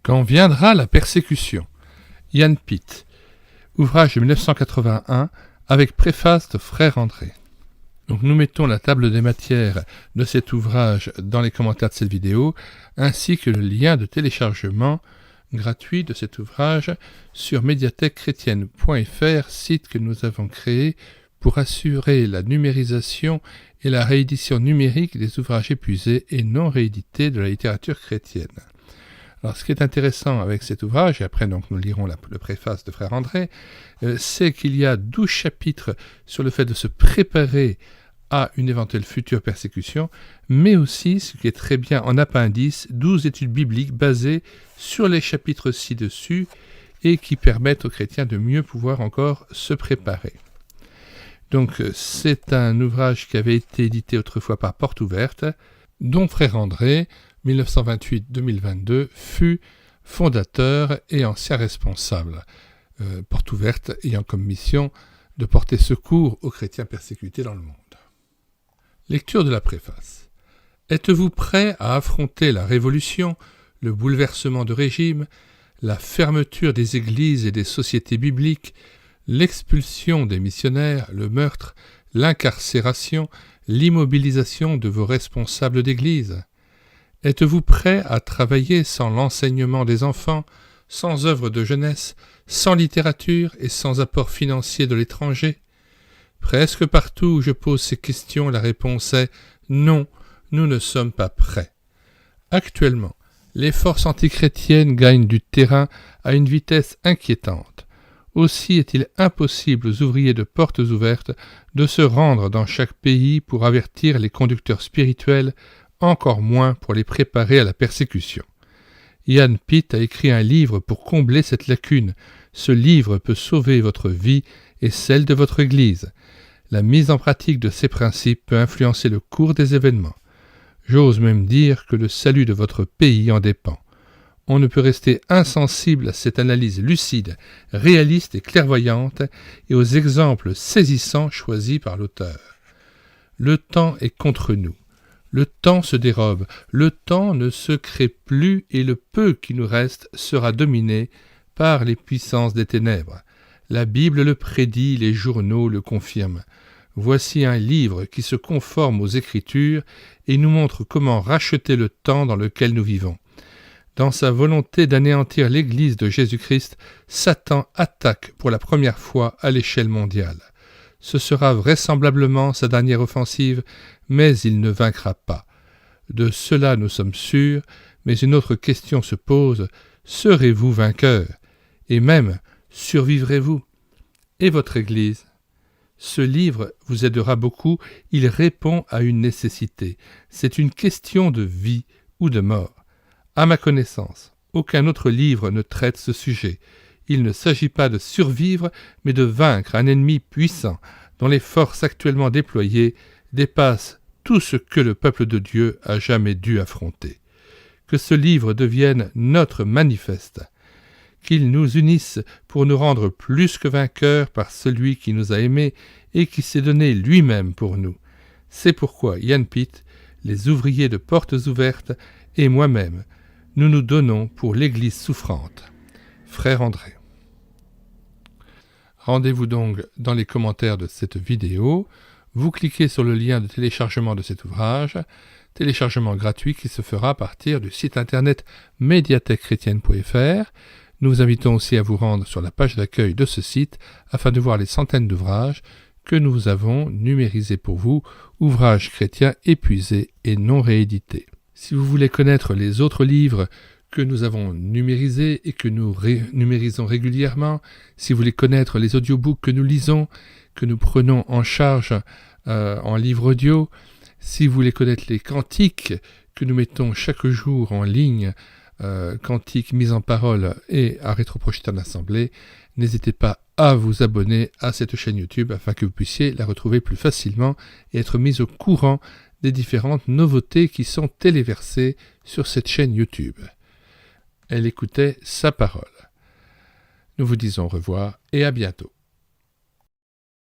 Quand viendra la persécution. Ian Pitt, ouvrage de 1981 avec préface de Frère André. Donc nous mettons la table des matières de cet ouvrage dans les commentaires de cette vidéo, ainsi que le lien de téléchargement gratuit de cet ouvrage sur médiathèquechrétienne.fr, site que nous avons créé pour assurer la numérisation et la réédition numérique des ouvrages épuisés et non réédités de la littérature chrétienne. Alors, ce qui est intéressant avec cet ouvrage, et après donc nous lirons le préface de Frère André, c'est qu'il y a 12 chapitres sur le fait de se préparer à une éventuelle future persécution, mais aussi, ce qui est très bien en appendice, 12 études bibliques basées sur les chapitres ci-dessus et qui permettent aux chrétiens de mieux pouvoir encore se préparer. Donc, c'est un ouvrage qui avait été édité autrefois par Porte Ouverte, dont Frère André, 1928-2022, fut fondateur et ancien responsable. Porte Ouverte ayant comme mission de porter secours aux chrétiens persécutés dans le monde. Lecture de la préface. Êtes-vous prêt à affronter la révolution, le bouleversement de régime, la fermeture des églises et des sociétés bibliques, l'expulsion des missionnaires, le meurtre, l'incarcération, l'immobilisation de vos responsables d'église? Êtes-vous prêt à travailler sans l'enseignement des enfants, sans œuvre de jeunesse, sans littérature et sans apport financier de l'étranger? Presque partout où je pose ces questions, la réponse est « Non, nous ne sommes pas prêts ». Actuellement, les forces antichrétiennes gagnent du terrain à une vitesse inquiétante. Aussi est-il impossible aux ouvriers de Portes Ouvertes de se rendre dans chaque pays pour avertir les conducteurs spirituels, encore moins pour les préparer à la persécution. Ian Pitt a écrit un livre pour combler cette lacune. Ce livre peut sauver votre vie et celle de votre Église. La mise en pratique de ces principes peut influencer le cours des événements. J'ose même dire que le salut de votre pays en dépend. On ne peut rester insensible à cette analyse lucide, réaliste et clairvoyante et aux exemples saisissants choisis par l'auteur. Le temps est contre nous. Le temps se dérobe, le temps ne se crée plus et le peu qui nous reste sera dominé par les puissances des ténèbres. La Bible le prédit, les journaux le confirment. Voici un livre qui se conforme aux Écritures et nous montre comment racheter le temps dans lequel nous vivons. Dans sa volonté d'anéantir l'Église de Jésus-Christ, Satan attaque pour la première fois à l'échelle mondiale. Ce sera vraisemblablement sa dernière offensive, mais il ne vaincra pas. De cela nous sommes sûrs, mais une autre question se pose, serez-vous vainqueur? Et même, survivrez-vous? Et votre Église? Ce livre vous aidera beaucoup, il répond à une nécessité. C'est une question de vie ou de mort. À ma connaissance, aucun autre livre ne traite ce sujet. Il ne s'agit pas de survivre, mais de vaincre un ennemi puissant, dont les forces actuellement déployées dépassent tout ce que le peuple de Dieu a jamais dû affronter. Que ce livre devienne notre manifeste, qu'il nous unisse pour nous rendre plus que vainqueurs par celui qui nous a aimés et qui s'est donné lui-même pour nous. C'est pourquoi Ian Pitt, les ouvriers de Portes Ouvertes et moi-même, nous nous donnons pour l'Église souffrante. Frère André. Rendez-vous donc dans les commentaires de cette vidéo. Vous cliquez sur le lien de téléchargement de cet ouvrage, téléchargement gratuit qui se fera à partir du site internet médiathèquechrétienne.fr. Nous vous invitons aussi à vous rendre sur la page d'accueil de ce site afin de voir les centaines d'ouvrages que nous avons numérisés pour vous, ouvrages chrétiens épuisés et non réédités. Si vous voulez connaître les autres livres que nous avons numérisés et que nous numérisons régulièrement, si vous voulez connaître les audiobooks que nous lisons, que nous prenons en charge en livre audio, si vous voulez connaître les cantiques que nous mettons chaque jour en ligne, cantiques mis en parole et à rétroprojeter en assemblée, n'hésitez pas à vous abonner à cette chaîne YouTube afin que vous puissiez la retrouver plus facilement et être mis au courant des différentes nouveautés qui sont téléversées sur cette chaîne YouTube. Elle écoutait sa parole. Nous vous disons au revoir et à bientôt.